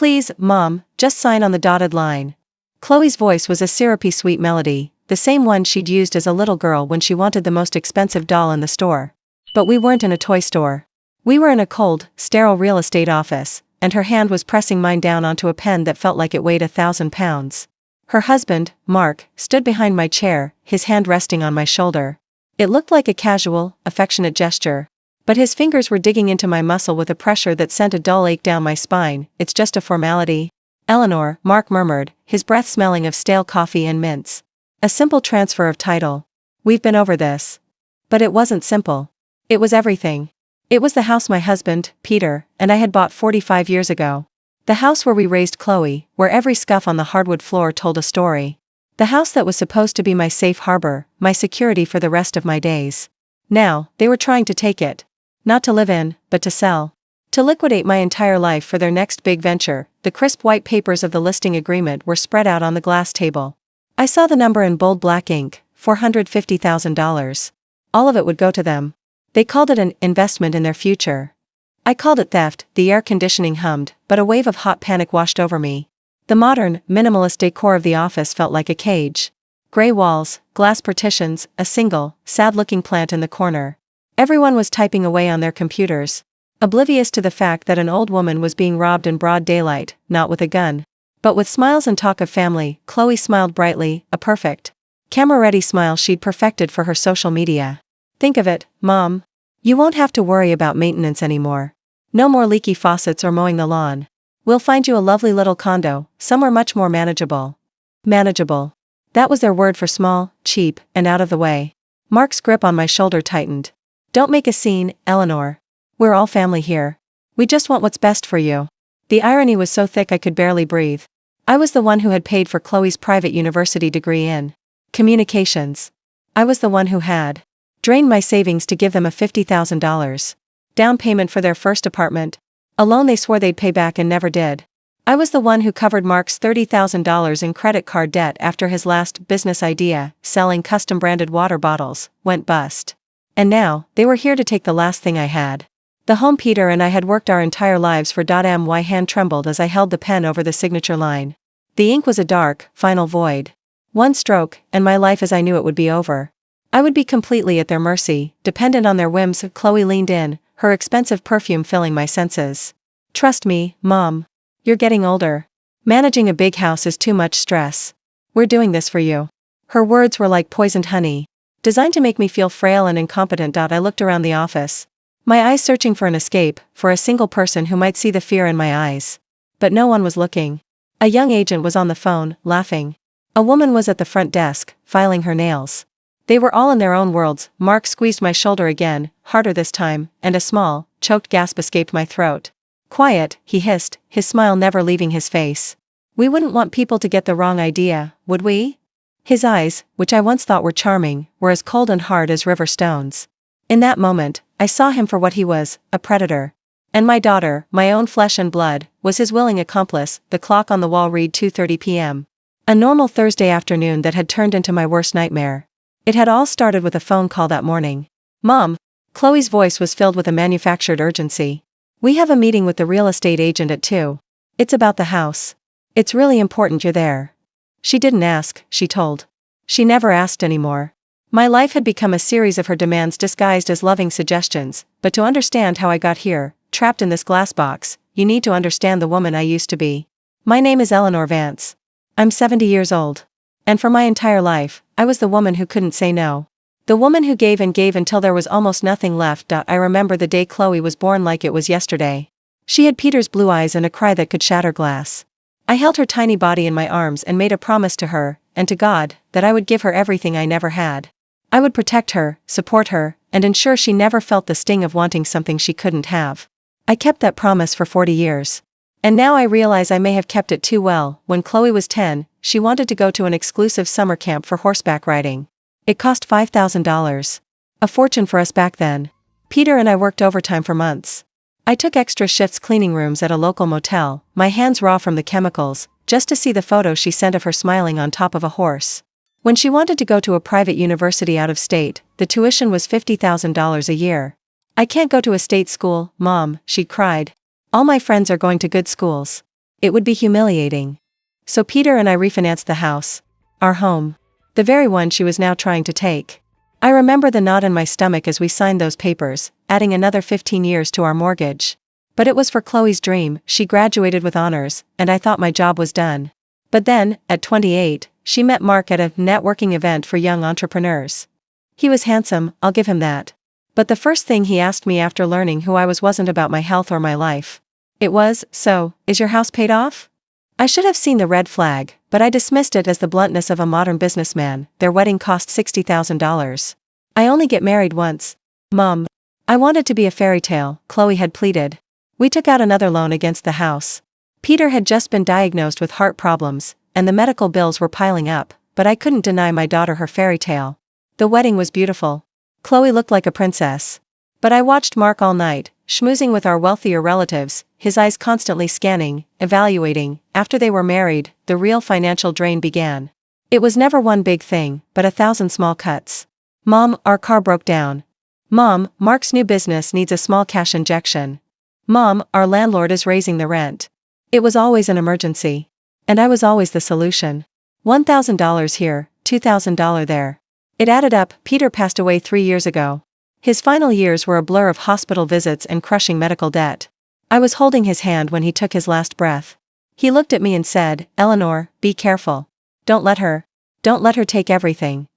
Please, Mom, just sign on the dotted line. Chloe's voice was a syrupy sweet melody, the same one she'd used as a little girl when she wanted the most expensive doll in the store. But we weren't in a toy store. We were in a cold, sterile real estate office, and her hand was pressing mine down onto a pen that felt like it weighed 1,000 pounds. Her husband, Mark, stood behind my chair, his hand resting on my shoulder. It looked like a casual, affectionate gesture. But his fingers were digging into my muscle with a pressure that sent a dull ache down my spine. It's just a formality. Eleanor, Mark murmured, his breath smelling of stale coffee and mints. A simple transfer of title. We've been over this. But it wasn't simple. It was everything. It was the house my husband, Peter, and I had bought 45 years ago. The house where we raised Chloe, where every scuff on the hardwood floor told a story. The house that was supposed to be my safe harbor, my security for the rest of my days. Now, they were trying to take it. Not to live in, but to sell. To liquidate my entire life for their next big venture. The crisp white papers of the listing agreement were spread out on the glass table. I saw the number in bold black ink, $450,000. All of it would go to them. They called it an investment in their future. I called it theft. The air conditioning hummed, but a wave of hot panic washed over me. The modern, minimalist decor of the office felt like a cage. Gray walls, glass partitions, a single, sad-looking plant in the corner. Everyone was typing away on their computers, oblivious to the fact that an old woman was being robbed in broad daylight, not with a gun. But with smiles and talk of family, Chloe smiled brightly, a perfect, camera-ready smile she'd perfected for her social media. Think of it, Mom. You won't have to worry about maintenance anymore. No more leaky faucets or mowing the lawn. We'll find you a lovely little condo, somewhere much more manageable. Manageable. That was their word for small, cheap, and out of the way. Mark's grip on my shoulder tightened. Don't make a scene, Eleanor. We're all family here. We just want what's best for you. The irony was so thick I could barely breathe. I was the one who had paid for Chloe's private university degree in communications. I was the one who had drained my savings to give them a $50,000 down payment for their first apartment, a loan they swore they'd pay back and never did. I was the one who covered Mark's $30,000 in credit card debt after his last business idea, selling custom-branded water bottles, went bust. And now, they were here to take the last thing I had. The home Peter and I had worked our entire lives for. My hand trembled as I held the pen over the signature line. The ink was a dark, final void. One stroke, and my life as I knew it would be over. I would be completely at their mercy, dependent on their whims. Chloe leaned in, her expensive perfume filling my senses. Trust me, Mom. You're getting older. Managing a big house is too much stress. We're doing this for you. Her words were like poisoned honey, designed to make me feel frail and incompetent. I looked around the office, my eyes searching for an escape, for a single person who might see the fear in my eyes. But no one was looking. A young agent was on the phone, laughing. A woman was at the front desk, filing her nails. They were all in their own worlds. Mark squeezed my shoulder again, harder this time, and a small, choked gasp escaped my throat. Quiet, he hissed, his smile never leaving his face. We wouldn't want people to get the wrong idea, would we? His eyes, which I once thought were charming, were as cold and hard as river stones. In that moment, I saw him for what he was, a predator. And my daughter, my own flesh and blood, was his willing accomplice. The clock on the wall read 2:30 p.m. A normal Thursday afternoon that had turned into my worst nightmare. It had all started with a phone call that morning. Mom. Chloe's voice was filled with a manufactured urgency. We have a meeting with the real estate agent at 2. It's about the house. It's really important you're there. She didn't ask, she told. She never asked anymore. My life had become a series of her demands disguised as loving suggestions, but to understand how I got here, trapped in this glass box, you need to understand the woman I used to be. My name is Eleanor Vance. I'm 70 years old. And for my entire life, I was the woman who couldn't say no. The woman who gave and gave until there was almost nothing left. I remember the day Chloe was born like it was yesterday. She had Peter's blue eyes and a cry that could shatter glass. I held her tiny body in my arms and made a promise to her, and to God, that I would give her everything I never had. I would protect her, support her, and ensure she never felt the sting of wanting something she couldn't have. I kept that promise for 40 years. And now I realize I may have kept it too well. When Chloe was 10, she wanted to go to an exclusive summer camp for horseback riding. It cost $5,000. A fortune for us back then. Peter and I worked overtime for months. I took extra shifts cleaning rooms at a local motel, my hands raw from the chemicals, just to see the photo she sent of her smiling on top of a horse. When she wanted to go to a private university out of state, the tuition was $50,000 a year. I can't go to a state school, Mom, she cried. All my friends are going to good schools. It would be humiliating. So Peter and I refinanced the house. Our home. The very one she was now trying to take. I remember the knot in my stomach as we signed those papers, adding another 15 years to our mortgage. But it was for Chloe's dream. She graduated with honors, and I thought my job was done. But then, at 28, she met Mark at a networking event for young entrepreneurs. He was handsome, I'll give him that. But the first thing he asked me after learning who I was wasn't about my health or my life. It was, "So, is your house paid off?" I should have seen the red flag, but I dismissed it as the bluntness of a modern businessman. Their wedding cost $60,000. I only get married once. Mom. I wanted to be a fairy tale, Chloe had pleaded. We took out another loan against the house. Peter had just been diagnosed with heart problems, and the medical bills were piling up, but I couldn't deny my daughter her fairy tale. The wedding was beautiful. Chloe looked like a princess. But I watched Mark all night, schmoozing with our wealthier relatives, his eyes constantly scanning, evaluating. After they were married, the real financial drain began. It was never one big thing, but 1,000 small cuts. Mom, our car broke down. Mom, Mark's new business needs a small cash injection. Mom, our landlord is raising the rent. It was always an emergency. And I was always the solution. $1,000 here, $2,000 there. It added up. Peter passed away 3 years ago. His final years were a blur of hospital visits and crushing medical debt. I was holding his hand when he took his last breath. He looked at me and said, "Eleanor, be careful. Don't let her take everything."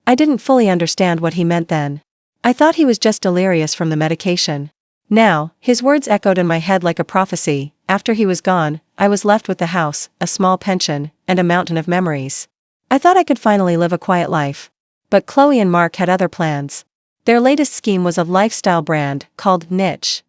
I didn't fully understand what he meant then. I thought he was just delirious from the medication. Now, his words echoed in my head like a prophecy. After he was gone, I was left with the house, a small pension, and a mountain of memories. I thought I could finally live a quiet life. But Chloe and Mark had other plans. Their latest scheme was a lifestyle brand called Niche.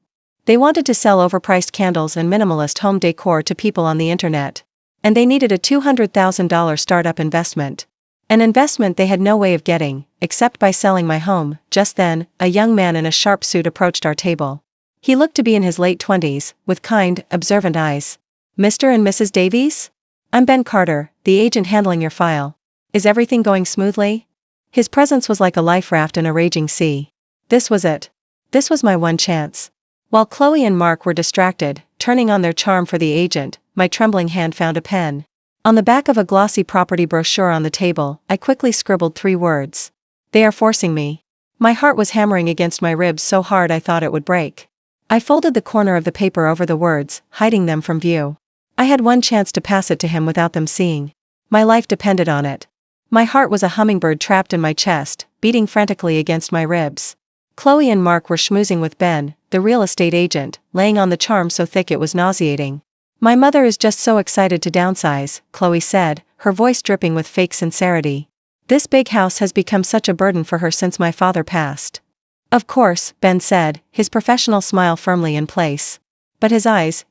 They wanted to sell overpriced candles and minimalist home decor to people on the internet. And they needed a $200,000 startup investment. An investment they had no way of getting, except by selling my home. Just then, a young man in a sharp suit approached our table. He looked to be in his late 20s, with kind, observant eyes. "Mr. and Mrs. Davies? I'm Ben Carter, the agent handling your file. Is everything going smoothly?" His presence was like a life raft in a raging sea. This was it. This was my one chance. While Chloe and Mark were distracted, turning on their charm for the agent, my trembling hand found a pen. On the back of a glossy property brochure on the table, I quickly scribbled 3 words. "They are forcing me." My heart was hammering against my ribs so hard I thought it would break. I folded the corner of the paper over the words, hiding them from view. I had one chance to pass it to him without them seeing. My life depended on it. My heart was a hummingbird trapped in my chest, beating frantically against my ribs. Chloe and Mark were schmoozing with Ben, the real estate agent, laying on the charm so thick it was nauseating. "My mother is just so excited to downsize," Chloe said, her voice dripping with fake sincerity. "This big house has become such a burden for her since my father passed." "Of course," Ben said, his professional smile firmly in place. But his eyes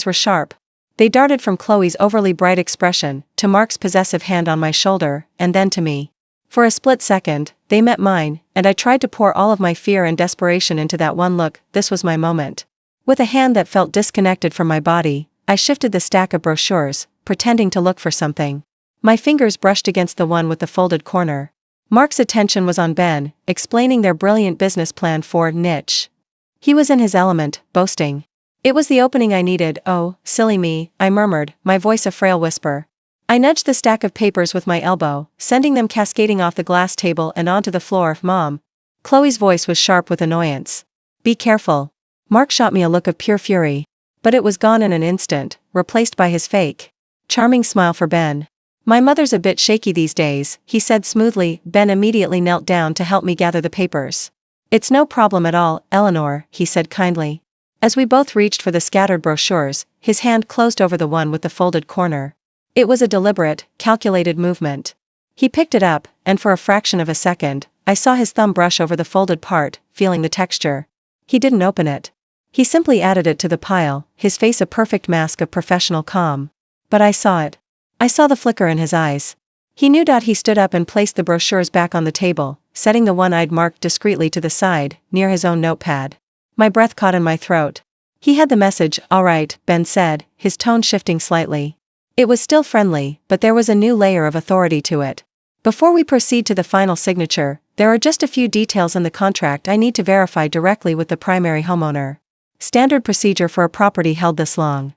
were sharp. They darted from Chloe's overly bright expression, to Mark's possessive hand on my shoulder, and then to me. For a split second, they met mine, and I tried to pour all of my fear and desperation into that one look. This was my moment. With a hand that felt disconnected from my body, I shifted the stack of brochures, pretending to look for something. My fingers brushed against the one with the folded corner. Mark's attention was on Ben, explaining their brilliant business plan for Niche. He was in his element, boasting. It was the opening I needed. "Oh, silly me," I murmured, my voice a frail whisper. I nudged the stack of papers with my elbow, sending them cascading off the glass table and onto the floor. "Mom." Chloe's voice was sharp with annoyance. "Be careful." Mark shot me a look of pure fury. But it was gone in an instant, replaced by his fake, charming smile for Ben. "My mother's a bit shaky these days," he said smoothly. Ben immediately knelt down to help me gather the papers. "It's no problem at all, Eleanor," he said kindly. As we both reached for the scattered brochures, his hand closed over the one with the folded corner. It was a deliberate, calculated movement. He picked it up, and for a fraction of a second, I saw his thumb brush over the folded part, feeling the texture. He didn't open it. He simply added it to the pile, his face a perfect mask of professional calm. But I saw it. I saw the flicker in his eyes. He knew. He stood up and placed the brochures back on the table, setting the one I'd marked discreetly to the side, near his own notepad. My breath caught in my throat. He had the message. "All right," Ben said, his tone shifting slightly. It was still friendly, but there was a new layer of authority to it. "Before we proceed to the final signature, there are just a few details in the contract I need to verify directly with the primary homeowner. Standard procedure for a property held this long."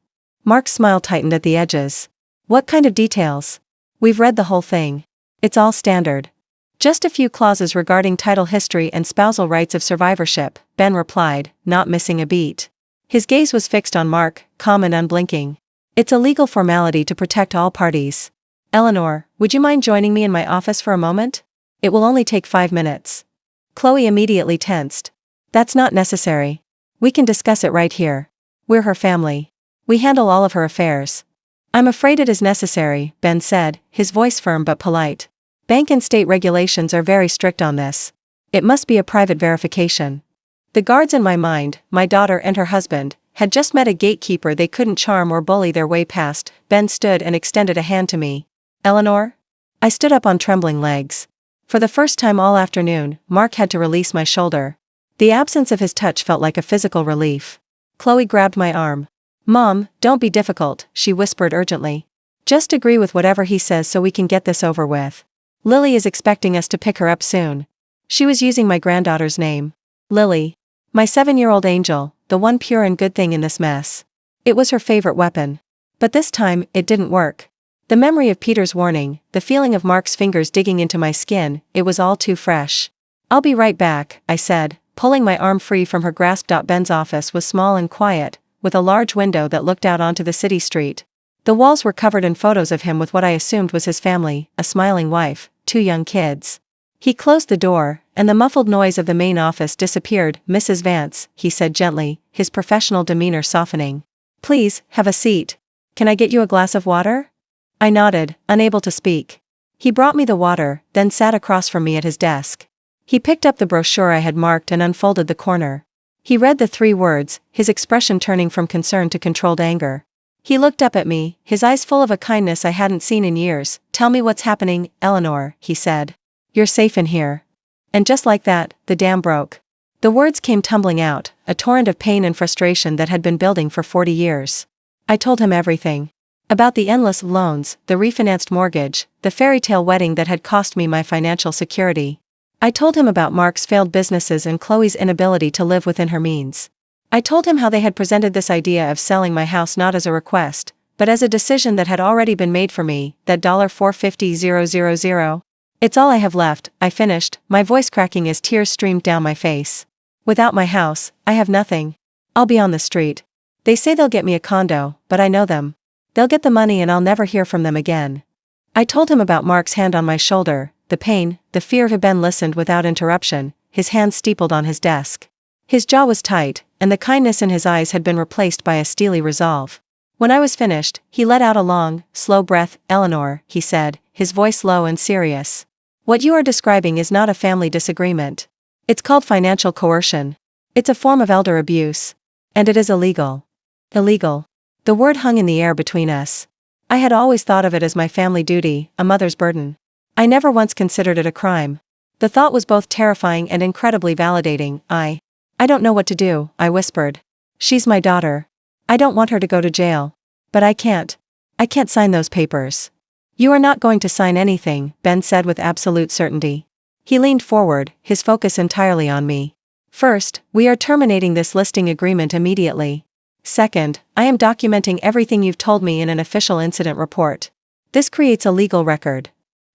Mark's smile tightened at the edges. What kind of details? We've read the whole thing. It's all standard. Just a few clauses regarding title history and spousal rights of survivorship, Ben replied, not missing a beat. His gaze was fixed on Mark, calm and unblinking. It's a legal formality to protect all parties. Eleanor, would you mind joining me in my office for a moment? It will only take 5 minutes. Chloe immediately tensed. That's not necessary. We can discuss it right here. We're her family. We handle all of her affairs. I'm afraid it is necessary, Ben said, his voice firm but polite. Bank and state regulations are very strict on this. It must be a private verification. The guards in my mind, my daughter and her husband, had just met a gatekeeper they couldn't charm or bully their way past. Ben stood and extended a hand to me. Eleanor? I stood up on trembling legs. For the first time all afternoon, Mark had to release my shoulder. The absence of his touch felt like a physical relief. Chloe grabbed my arm. Mom, don't be difficult, she whispered urgently. Just agree with whatever he says so we can get this over with. Lily is expecting us to pick her up soon. She was using my granddaughter's name. Lily. My 7-year-old angel, the one pure and good thing in this mess. It was her favorite weapon. But this time, it didn't work. The memory of Peter's warning, the feeling of Mark's fingers digging into my skin, it was all too fresh. I'll be right back, I said, pulling my arm free from her grasp. Ben's office was small and quiet, with a large window that looked out onto the city street. The walls were covered in photos of him with what I assumed was his family, a smiling wife, 2 young kids. He closed the door, and the muffled noise of the main office disappeared. Mrs. Vance, he said gently, his professional demeanor softening. Please, have a seat. Can I get you a glass of water? I nodded, unable to speak. He brought me the water, then sat across from me at his desk. He picked up the brochure I had marked and unfolded the corner. He read the 3 words, his expression turning from concern to controlled anger. He looked up at me, his eyes full of a kindness I hadn't seen in years. Tell me what's happening, Eleanor, he said. You're safe in here. And just like that, the dam broke. The words came tumbling out, a torrent of pain and frustration that had been building for 40 years. I told him everything. About the endless loans, the refinanced mortgage, the fairy tale wedding that had cost me my financial security. I told him about Mark's failed businesses and Chloe's inability to live within her means. I told him how they had presented this idea of selling my house not as a request, but as a decision that had already been made for me, that $450,000. It's all I have left, I finished, my voice cracking as tears streamed down my face. Without my house, I have nothing. I'll be on the street. They say they'll get me a condo, but I know them. They'll get the money and I'll never hear from them again. I told him about Mark's hand on my shoulder, the pain, the fear. Ben listened without interruption, his hands steepled on his desk. His jaw was tight, and the kindness in his eyes had been replaced by a steely resolve. When I was finished, he let out a long, slow breath. Eleanor, he said, his voice low and serious. What you are describing is not a family disagreement. It's called financial coercion. It's a form of elder abuse. And it is illegal. Illegal. The word hung in the air between us. I had always thought of it as my family duty, a mother's burden. I never once considered it a crime. The thought was both terrifying and incredibly validating. I don't know what to do, I whispered. She's my daughter. I don't want her to go to jail. But I can't. I can't sign those papers. You are not going to sign anything, Ben said with absolute certainty. He leaned forward, his focus entirely on me. First, we are terminating this listing agreement immediately. Second, I am documenting everything you've told me in an official incident report. This creates a legal record.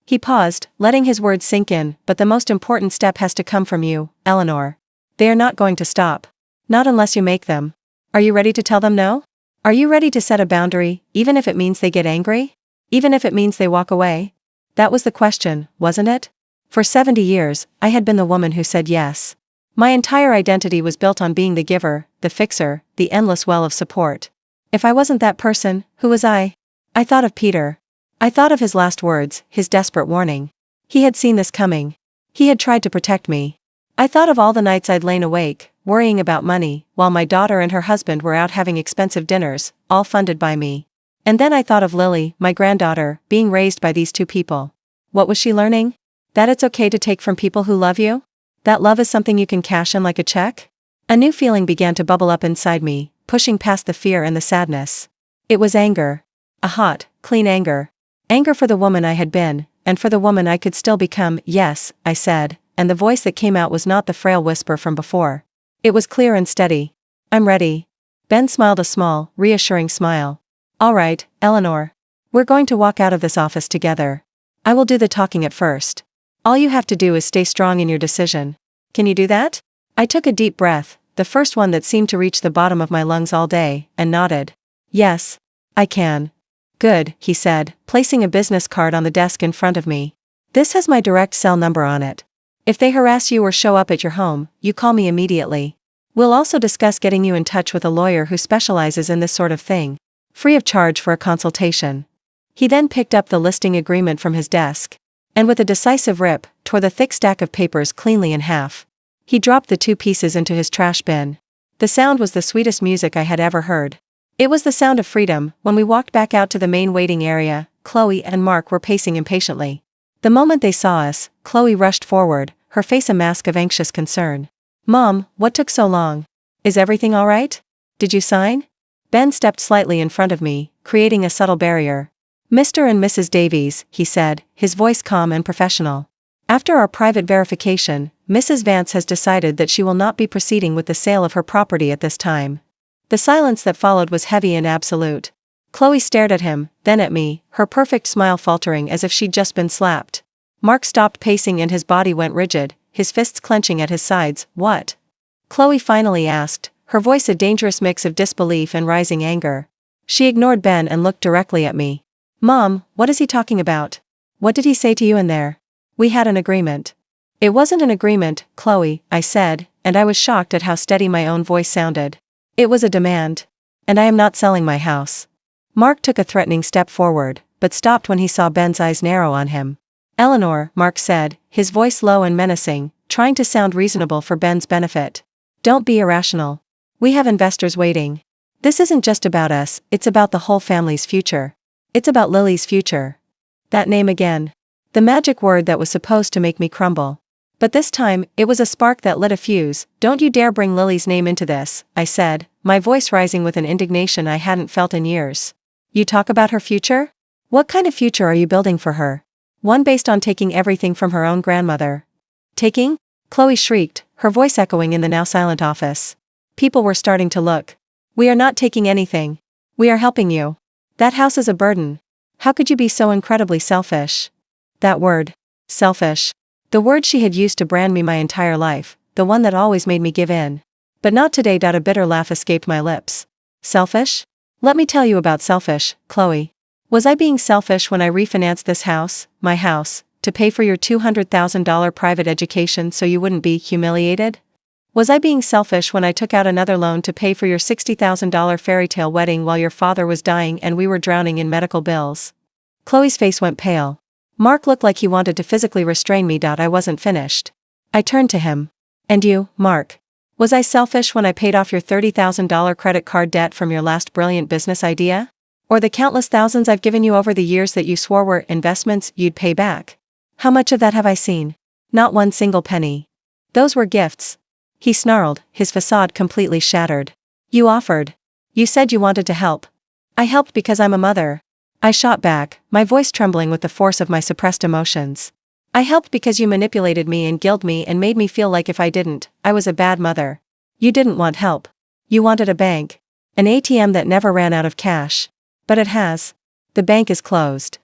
He paused, letting his words sink in, but the most important step has to come from you, Eleanor. They are not going to stop. Not unless you make them. Are you ready to tell them no? Are you ready to set a boundary, even if it means they get angry? Even if it means they walk away? That was the question, wasn't it? For 70 years, I had been the woman who said yes. My entire identity was built on being the giver, the fixer, the endless well of support. If I wasn't that person, who was I? I thought of Peter. I thought of his last words, his desperate warning. He had seen this coming. He had tried to protect me. I thought of all the nights I'd lain awake, worrying about money, while my daughter and her husband were out having expensive dinners, all funded by me. And then I thought of Lily, my granddaughter, being raised by these 2 people. What was she learning? That it's okay to take from people who love you? That love is something you can cash in like a check? A new feeling began to bubble up inside me, pushing past the fear and the sadness. It was anger. A hot, clean anger. Anger for the woman I had been, and for the woman I could still become. Yes, I said, and the voice that came out was not the frail whisper from before. It was clear and steady. I'm ready. Ben smiled a small, reassuring smile. All right, Eleanor. We're going to walk out of this office together. I will do the talking at first. All you have to do is stay strong in your decision. Can you do that? I took a deep breath, the first one that seemed to reach the bottom of my lungs all day, and nodded. Yes. I can. Good, he said, placing a business card on the desk in front of me. This has my direct cell number on it. If they harass you or show up at your home, you call me immediately. We'll also discuss getting you in touch with a lawyer who specializes in this sort of thing. Free of charge for a consultation. He then picked up the listing agreement from his desk, and with a decisive rip, tore the thick stack of papers cleanly in half. He dropped the 2 pieces into his trash bin. The sound was the sweetest music I had ever heard. It was the sound of freedom. When we walked back out to the main waiting area, Chloe and Mark were pacing impatiently. The moment they saw us, Chloe rushed forward, her face a mask of anxious concern. Mom, what took so long? Is everything all right? Did you sign? Ben stepped slightly in front of me, creating a subtle barrier. Mr. and Mrs. Davies, he said, his voice calm and professional. After our private verification, Mrs. Vance has decided that she will not be proceeding with the sale of her property at this time. The silence that followed was heavy and absolute. Chloe stared at him, then at me, her perfect smile faltering as if she'd just been slapped. Mark stopped pacing and his body went rigid, his fists clenching at his sides. What? Chloe finally asked, her voice a dangerous mix of disbelief and rising anger. She ignored Ben and looked directly at me. Mom, what is he talking about? What did he say to you in there? We had an agreement. It wasn't an agreement, Chloe, I said, and I was shocked at how steady my own voice sounded. It was a demand. And I am not selling my house. Mark took a threatening step forward, but stopped when he saw Ben's eyes narrow on him. Eleanor, Mark said, his voice low and menacing, trying to sound reasonable for Ben's benefit. Don't be irrational. We have investors waiting. This isn't just about us, it's about the whole family's future. It's about Lily's future. That name again. The magic word that was supposed to make me crumble. But this time, it was a spark that lit a fuse. Don't you dare bring Lily's name into this, I said, my voice rising with an indignation I hadn't felt in years. You talk about her future? What kind of future are you building for her? One based on taking everything from her own grandmother. Taking? Chloe shrieked, her voice echoing in the now silent office. People were starting to look. We are not taking anything. We are helping you. That house is a burden. How could you be so incredibly selfish? That word. Selfish. The word she had used to brand me my entire life, the one that always made me give in. But not today. A bitter laugh escaped my lips. Selfish? Let me tell you about selfish, Chloe. Was I being selfish when I refinanced this house, my house, to pay for your $200,000 private education so you wouldn't be humiliated? Was I being selfish when I took out another loan to pay for your $60,000 fairy tale wedding while your father was dying and we were drowning in medical bills? Chloe's face went pale. Mark looked like he wanted to physically restrain me. I wasn't finished. I turned to him. And you, Mark? Was I selfish when I paid off your $30,000 credit card debt from your last brilliant business idea? Or the countless thousands I've given you over the years that you swore were investments you'd pay back? How much of that have I seen? Not one single penny. Those were gifts. He snarled, his facade completely shattered. You offered. You said you wanted to help. I helped because I'm a mother. I shot back, my voice trembling with the force of my suppressed emotions. I helped because you manipulated me and guilted me and made me feel like if I didn't, I was a bad mother. You didn't want help. You wanted a bank. An ATM that never ran out of cash. But it has. The bank is closed.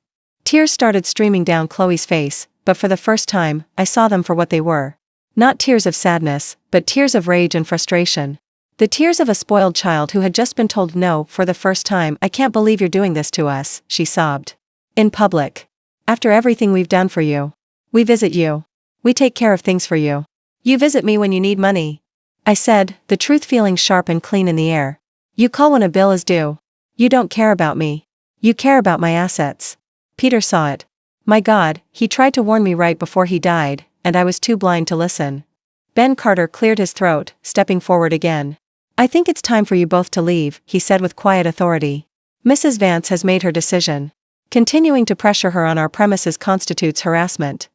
Tears started streaming down Chloe's face, but for the first time, I saw them for what they were. Not tears of sadness, but tears of rage and frustration. The tears of a spoiled child who had just been told no for the first time. I can't believe you're doing this to us, she sobbed. In public. After everything we've done for you. We visit you. We take care of things for you. You visit me when you need money. I said, the truth feeling sharp and clean in the air. You call when a bill is due. You don't care about me. You care about my assets. Peter saw it. My God, he tried to warn me right before he died, and I was too blind to listen. Ben Carter cleared his throat, stepping forward again. I think it's time for you both to leave, he said with quiet authority. Mrs. Vance has made her decision. Continuing to pressure her on our premises constitutes harassment.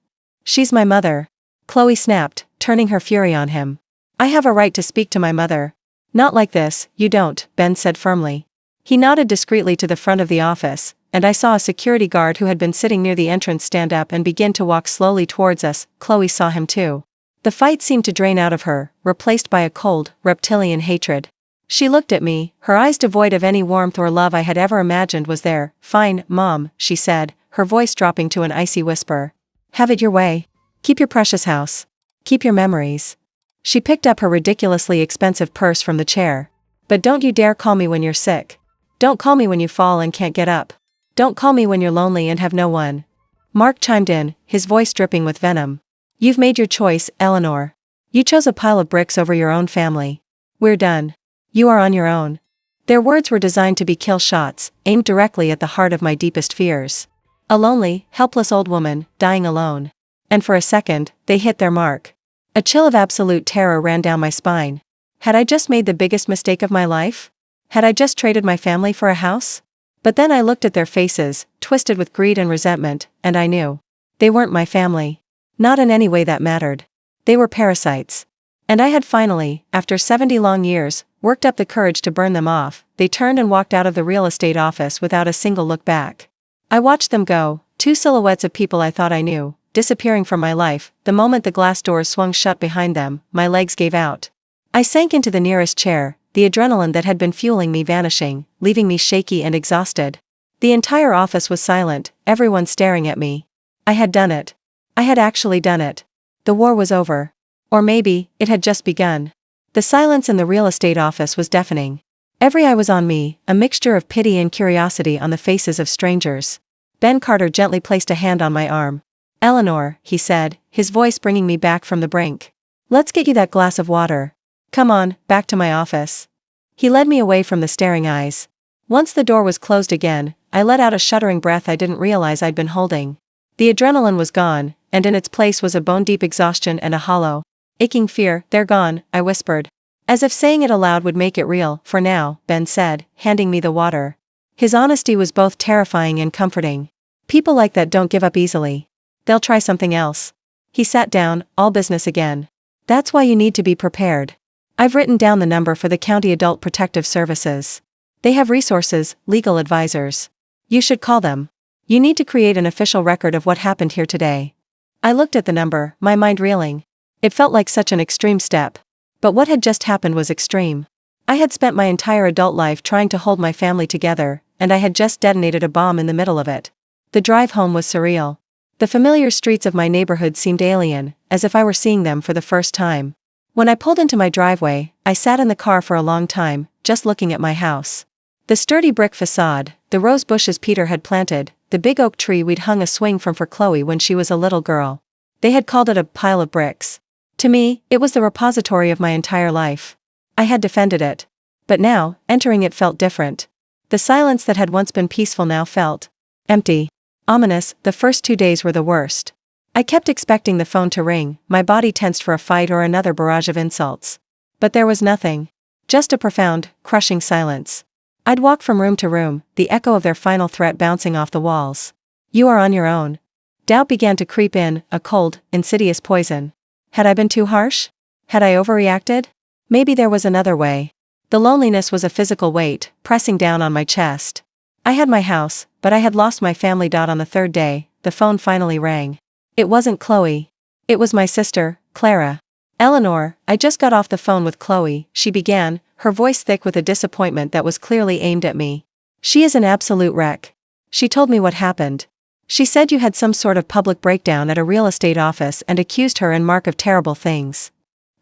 She's my mother. Chloe snapped, turning her fury on him. I have a right to speak to my mother. Not like this, you don't, Ben said firmly. He nodded discreetly to the front of the office, and I saw a security guard who had been sitting near the entrance stand up and begin to walk slowly towards us. Chloe saw him too. The fight seemed to drain out of her, replaced by a cold, reptilian hatred. She looked at me, her eyes devoid of any warmth or love I had ever imagined was there. "Fine, Mom," she said, her voice dropping to an icy whisper. "Have it your way. Keep your precious house. Keep your memories." She picked up her ridiculously expensive purse from the chair. "But don't you dare call me when you're sick. Don't call me when you fall and can't get up. Don't call me when you're lonely and have no one." Mark chimed in, his voice dripping with venom. "You've made your choice, Eleanor. You chose a pile of bricks over your own family. We're done. You are on your own." Their words were designed to be kill shots, aimed directly at the heart of my deepest fears. A lonely, helpless old woman, dying alone. And for a second, they hit their mark. A chill of absolute terror ran down my spine. Had I just made the biggest mistake of my life? Had I just traded my family for a house? But then I looked at their faces, twisted with greed and resentment, and I knew. They weren't my family. Not in any way that mattered. They were parasites. And I had finally, after 70 long years, worked up the courage to burn them off. They turned and walked out of the real estate office without a single look back. I watched them go, two silhouettes of people I thought I knew, disappearing from my life. The moment the glass doors swung shut behind them, my legs gave out. I sank into the nearest chair, the adrenaline that had been fueling me vanishing, leaving me shaky and exhausted. The entire office was silent, everyone staring at me. I had done it. I had actually done it. The war was over. Or maybe, it had just begun. The silence in the real estate office was deafening. Every eye was on me, a mixture of pity and curiosity on the faces of strangers. Ben Carter gently placed a hand on my arm. "Eleanor," he said, his voice bringing me back from the brink. "Let's get you that glass of water. Come on, back to my office." He led me away from the staring eyes. Once the door was closed again, I let out a shuddering breath I didn't realize I'd been holding. The adrenaline was gone, and in its place was a bone-deep exhaustion and a hollow, aching fear. "They're gone," I whispered. As if saying it aloud would make it real. "For now," Ben said, handing me the water. His honesty was both terrifying and comforting. "People like that don't give up easily. They'll try something else." He sat down, all business again. "That's why you need to be prepared. I've written down the number for the County Adult Protective Services. They have resources, legal advisors. You should call them. You need to create an official record of what happened here today." I looked at the number, my mind reeling. It felt like such an extreme step. But what had just happened was extreme. I had spent my entire adult life trying to hold my family together, and I had just detonated a bomb in the middle of it. The drive home was surreal. The familiar streets of my neighborhood seemed alien, as if I were seeing them for the first time. When I pulled into my driveway, I sat in the car for a long time, just looking at my house. The sturdy brick facade, the rose bushes Peter had planted, the big oak tree we'd hung a swing from for Chloe when she was a little girl. They had called it a pile of bricks. To me, it was the repository of my entire life. I had defended it. But now, entering it felt different. The silence that had once been peaceful now felt empty. Ominous. The first 2 days were the worst. I kept expecting the phone to ring, my body tensed for a fight or another barrage of insults. But there was nothing. Just a profound, crushing silence. I'd walk from room to room, the echo of their final threat bouncing off the walls. "You are on your own." Doubt began to creep in, a cold, insidious poison. Had I been too harsh? Had I overreacted? Maybe there was another way. The loneliness was a physical weight, pressing down on my chest. I had my house, but I had lost my family. On the third day, the phone finally rang. It wasn't Chloe. It was my sister, Clara. "Eleanor, I just got off the phone with Chloe," she began, her voice thick with a disappointment that was clearly aimed at me. "She is an absolute wreck. She told me what happened. She said you had some sort of public breakdown at a real estate office and accused her and Mark of terrible things."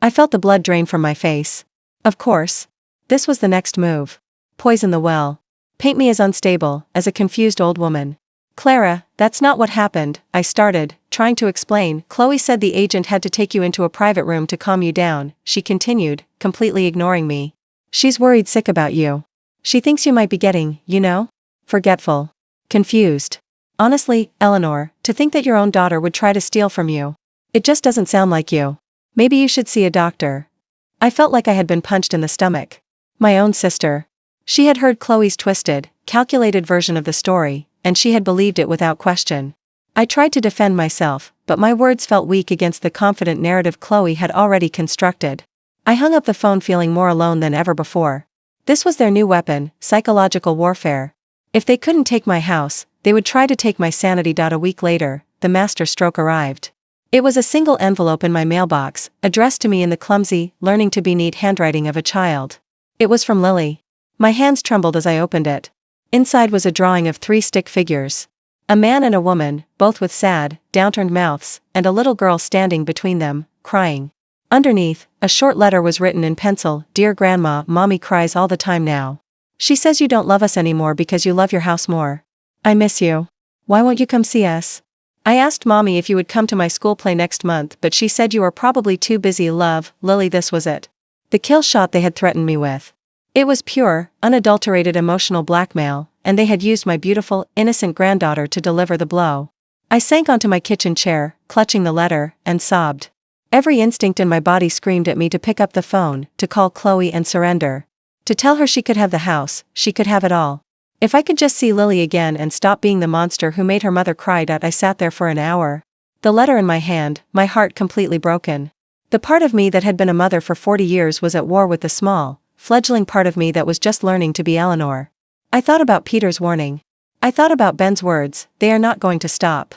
I felt the blood drain from my face. Of course. This was the next move. Poison the well. Paint me as unstable, as a confused old woman. "Clara, that's not what happened," I started, trying to explain. "Chloe said the agent had to take you into a private room to calm you down," she continued, completely ignoring me. "She's worried sick about you. She thinks you might be getting, forgetful. Confused. Honestly, Eleanor, to think that your own daughter would try to steal from you. It just doesn't sound like you. Maybe you should see a doctor." I felt like I had been punched in the stomach. My own sister. She had heard Chloe's twisted, calculated version of the story, and she had believed it without question. I tried to defend myself, but my words felt weak against the confident narrative Chloe had already constructed. I hung up the phone feeling more alone than ever before. This was their new weapon, psychological warfare. If they couldn't take my house, they would try to take my sanity. A week later, the master stroke arrived. It was a single envelope in my mailbox, addressed to me in the clumsy, learning to be neat handwriting of a child. It was from Lily. My hands trembled as I opened it. Inside was a drawing of 3 stick figures. A man and a woman, both with sad, downturned mouths, and a little girl standing between them, crying. Underneath, a short letter was written in pencil: "Dear Grandma, Mommy cries all the time now. She says you don't love us anymore because you love your house more. I miss you. Why won't you come see us? I asked Mommy if you would come to my school play next month, but she said you are probably too busy. Love, Lily." This was it. The kill shot they had threatened me with. It was pure, unadulterated emotional blackmail, and they had used my beautiful, innocent granddaughter to deliver the blow. I sank onto my kitchen chair, clutching the letter, and sobbed. Every instinct in my body screamed at me to pick up the phone, to call Chloe and surrender. To tell her she could have the house, she could have it all. If I could just see Lily again and stop being the monster who made her mother cry. I sat there for an hour. The letter in my hand, my heart completely broken. The part of me that had been a mother for 40 years was at war with the small, fledgling part of me that was just learning to be Eleanor. I thought about Peter's warning. I thought about Ben's words: "They are not going to stop."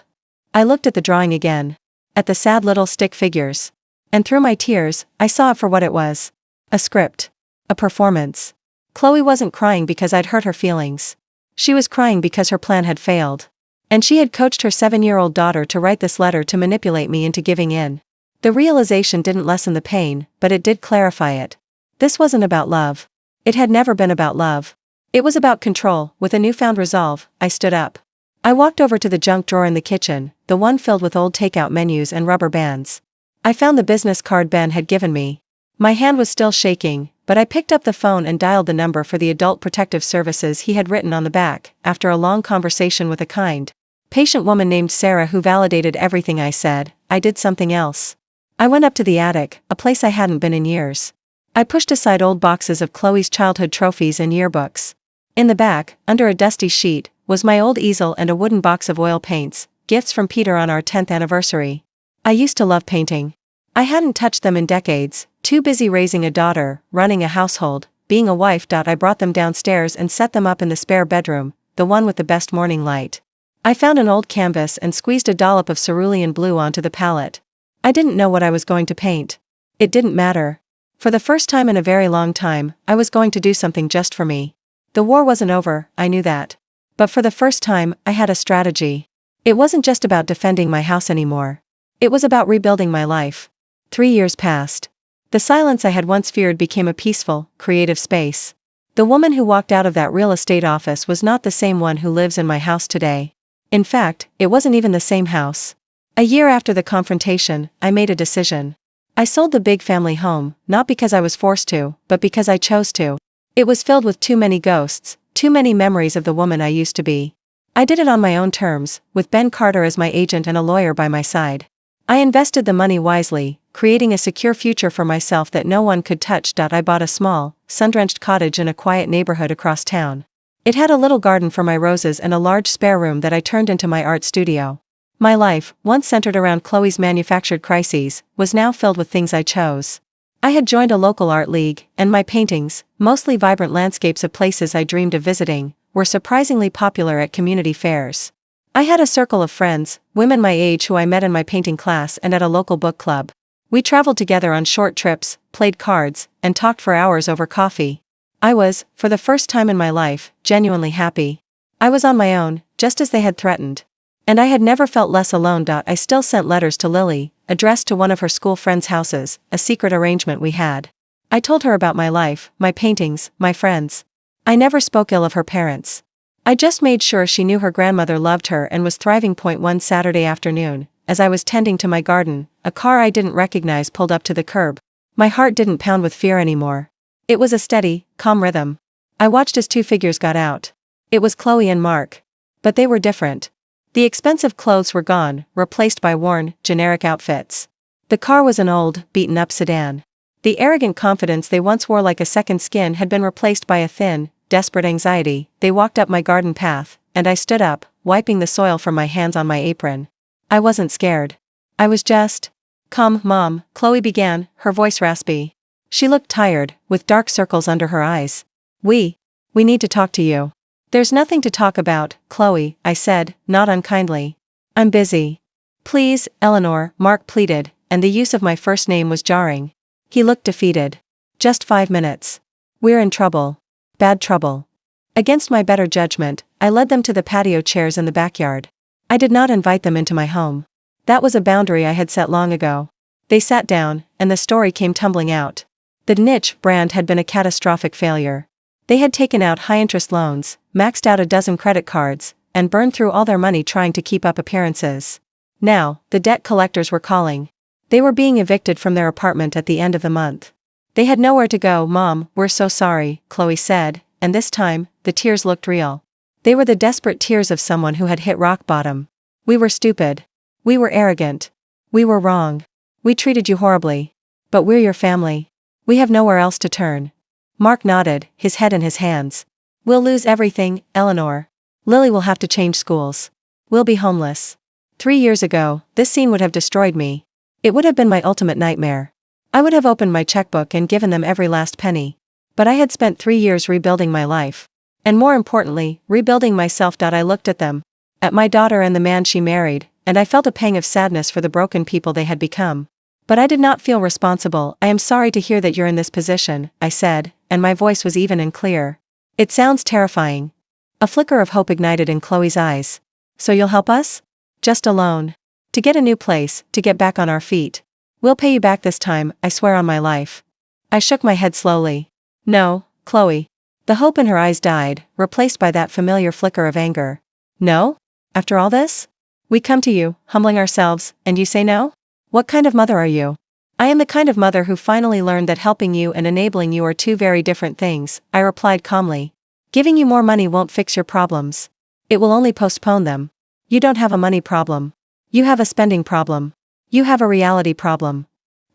I looked at the drawing again. At the sad little stick figures. And through my tears, I saw it for what it was. A script. A performance. Chloe wasn't crying because I'd hurt her feelings. She was crying because her plan had failed. And she had coached her 7-year-old daughter to write this letter to manipulate me into giving in. The realization didn't lessen the pain, but it did clarify it. This wasn't about love. It had never been about love. It was about control. With a newfound resolve, I stood up. I walked over to the junk drawer in the kitchen, the one filled with old takeout menus and rubber bands. I found the business card Ben had given me. My hand was still shaking, but I picked up the phone and dialed the number for the Adult Protective Services he had written on the back, after a long conversation with a kind, patient woman named Sarah who validated everything I said. I did something else. I went up to the attic, a place I hadn't been in years. I pushed aside old boxes of Chloe's childhood trophies and yearbooks. In the back, under a dusty sheet, was my old easel and a wooden box of oil paints, gifts from Peter on our 10th anniversary. I used to love painting. I hadn't touched them in decades, too busy raising a daughter, running a household, being a wife. I brought them downstairs and set them up in the spare bedroom, the one with the best morning light. I found an old canvas and squeezed a dollop of cerulean blue onto the palette. I didn't know what I was going to paint. It didn't matter. For the first time in a very long time, I was going to do something just for me. The war wasn't over, I knew that. But for the first time, I had a strategy. It wasn't just about defending my house anymore. It was about rebuilding my life. 3 years passed. The silence I had once feared became a peaceful, creative space. The woman who walked out of that real estate office was not the same one who lives in my house today. In fact, it wasn't even the same house. A year after the confrontation, I made a decision. I sold the big family home, not because I was forced to, but because I chose to. It was filled with too many ghosts, too many memories of the woman I used to be. I did it on my own terms, with Ben Carter as my agent and a lawyer by my side. I invested the money wisely, creating a secure future for myself that no one could touch. I bought a small, sun-drenched cottage in a quiet neighborhood across town. It had a little garden for my roses and a large spare room that I turned into my art studio. My life, once centered around Chloe's manufactured crises, was now filled with things I chose. I had joined a local art league, and my paintings, mostly vibrant landscapes of places I dreamed of visiting, were surprisingly popular at community fairs. I had a circle of friends, women my age who I met in my painting class and at a local book club. We traveled together on short trips, played cards, and talked for hours over coffee. I was, for the first time in my life, genuinely happy. I was on my own, just as they had threatened. And I had never felt less alone. I still sent letters to Lily, addressed to one of her school friends' houses, a secret arrangement we had. I told her about my life, my paintings, my friends. I never spoke ill of her parents. I just made sure she knew her grandmother loved her and was thriving. One Saturday afternoon, as I was tending to my garden, a car I didn't recognize pulled up to the curb. My heart didn't pound with fear anymore. It was a steady, calm rhythm. I watched as 2 figures got out. It was Chloe and Mark. But they were different. The expensive clothes were gone, replaced by worn, generic outfits. The car was an old, beaten-up sedan. The arrogant confidence they once wore like a second skin had been replaced by a thin, desperate anxiety. They walked up my garden path, and I stood up, wiping the soil from my hands on my apron. I wasn't scared. I was just... "Come, Mom," Chloe began, her voice raspy. She looked tired, with dark circles under her eyes. We need to talk to you." "There's nothing to talk about, Chloe," I said, not unkindly. "I'm busy." "Please, Eleanor," Mark pleaded, and the use of my first name was jarring. He looked defeated. "Just 5 minutes." We're in trouble. Bad trouble. Against my better judgment, I led them to the patio chairs in the backyard. I did not invite them into my home. That was a boundary I had set long ago. They sat down, and the story came tumbling out. The niche brand had been a catastrophic failure. They had taken out high-interest loans, maxed out a dozen credit cards, and burned through all their money trying to keep up appearances. Now, the debt collectors were calling. They were being evicted from their apartment at the end of the month. They had nowhere to go. "Mom, we're so sorry," Chloe said, and this time, the tears looked real. They were the desperate tears of someone who had hit rock bottom. "We were stupid. We were arrogant. We were wrong. We treated you horribly. But we're your family. We have nowhere else to turn." Mark nodded, his head in his hands. "We'll lose everything, Eleanor. Lily will have to change schools. We'll be homeless." 3 years ago, this scene would have destroyed me. It would have been my ultimate nightmare. I would have opened my checkbook and given them every last penny. But I had spent 3 years rebuilding my life. And more importantly, rebuilding myself. I looked at them. At my daughter and the man she married, and I felt a pang of sadness for the broken people they had become. But I did not feel responsible. "I am sorry to hear that you're in this position," I said, and my voice was even and clear. "It sounds terrifying." A flicker of hope ignited in Chloe's eyes. "So you'll help us?" "Just a loan. To get a new place, to get back on our feet. We'll pay you back this time, I swear on my life." I shook my head slowly. "No, Chloe." The hope in her eyes died, replaced by that familiar flicker of anger. "No? After all this? We come to you, humbling ourselves, and you say no? What kind of mother are you?" "I am the kind of mother who finally learned that helping you and enabling you are two very different things," I replied calmly. "Giving you more money won't fix your problems. It will only postpone them. You don't have a money problem. You have a spending problem. You have a reality problem."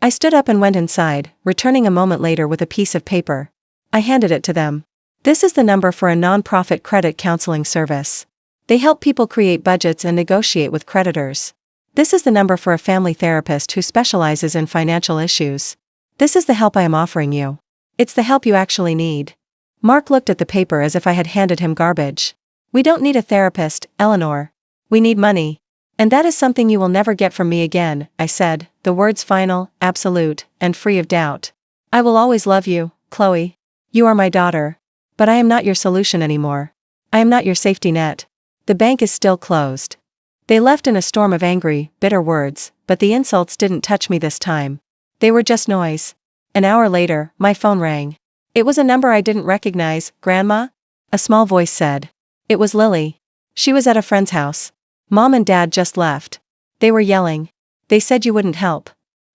I stood up and went inside, returning a moment later with a piece of paper. I handed it to them. "This is the number for a non-profit credit counseling service. They help people create budgets and negotiate with creditors. This is the number for a family therapist who specializes in financial issues. This is the help I am offering you. It's the help you actually need." Mark looked at the paper as if I had handed him garbage. "We don't need a therapist, Eleanor. We need money. And that is something you will never get from me again," I said, the words final, absolute, and free of doubt. "I will always love you, Chloe. You are my daughter. But I am not your solution anymore. I am not your safety net. The bank is still closed." They left in a storm of angry, bitter words, but the insults didn't touch me this time. They were just noise. An hour later, my phone rang. It was a number I didn't recognize. "Grandma?" A small voice said. It was Lily. She was at a friend's house. "Mom and Dad just left. They were yelling. They said you wouldn't help."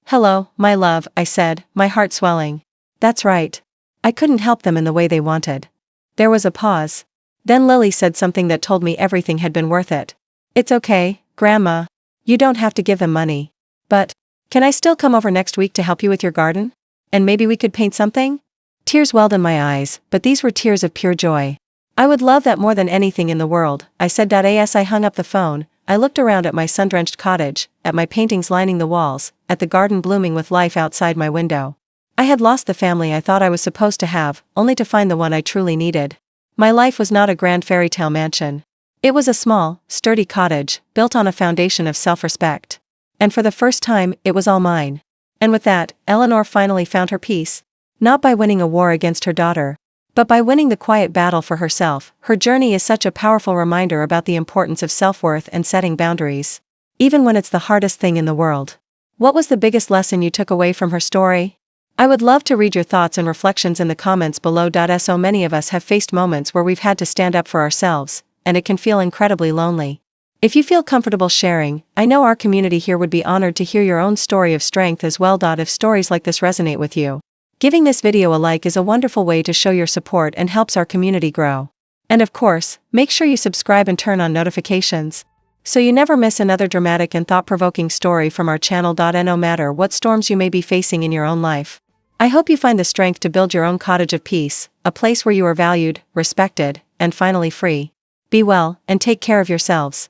"Hello, my love," I said, my heart swelling. "That's right. I couldn't help them in the way they wanted." There was a pause. Then Lily said something that told me everything had been worth it. "It's okay, Grandma. You don't have to give them money. But, can I still come over next week to help you with your garden? And maybe we could paint something?" Tears welled in my eyes, but these were tears of pure joy. "I would love that more than anything in the world," I said. As I hung up the phone, I looked around at my sun-drenched cottage, at my paintings lining the walls, at the garden blooming with life outside my window. I had lost the family I thought I was supposed to have, only to find the one I truly needed. My life was not a grand fairy tale mansion. It was a small, sturdy cottage, built on a foundation of self-respect. And for the first time, it was all mine. And with that, Eleanor finally found her peace. Not by winning a war against her daughter, but by winning the quiet battle for herself. Her journey is such a powerful reminder about the importance of self-worth and setting boundaries. Even when it's the hardest thing in the world. What was the biggest lesson you took away from her story? I would love to read your thoughts and reflections in the comments below. So many of us have faced moments where we've had to stand up for ourselves, and it can feel incredibly lonely. If you feel comfortable sharing, I know our community here would be honored to hear your own story of strength as well. If stories like this resonate with you, giving this video a like is a wonderful way to show your support and helps our community grow. And of course, make sure you subscribe and turn on notifications, so you never miss another dramatic and thought-provoking story from our channel. No matter what storms you may be facing in your own life, I hope you find the strength to build your own cottage of peace, a place where you are valued, respected, and finally free. Be well, and take care of yourselves.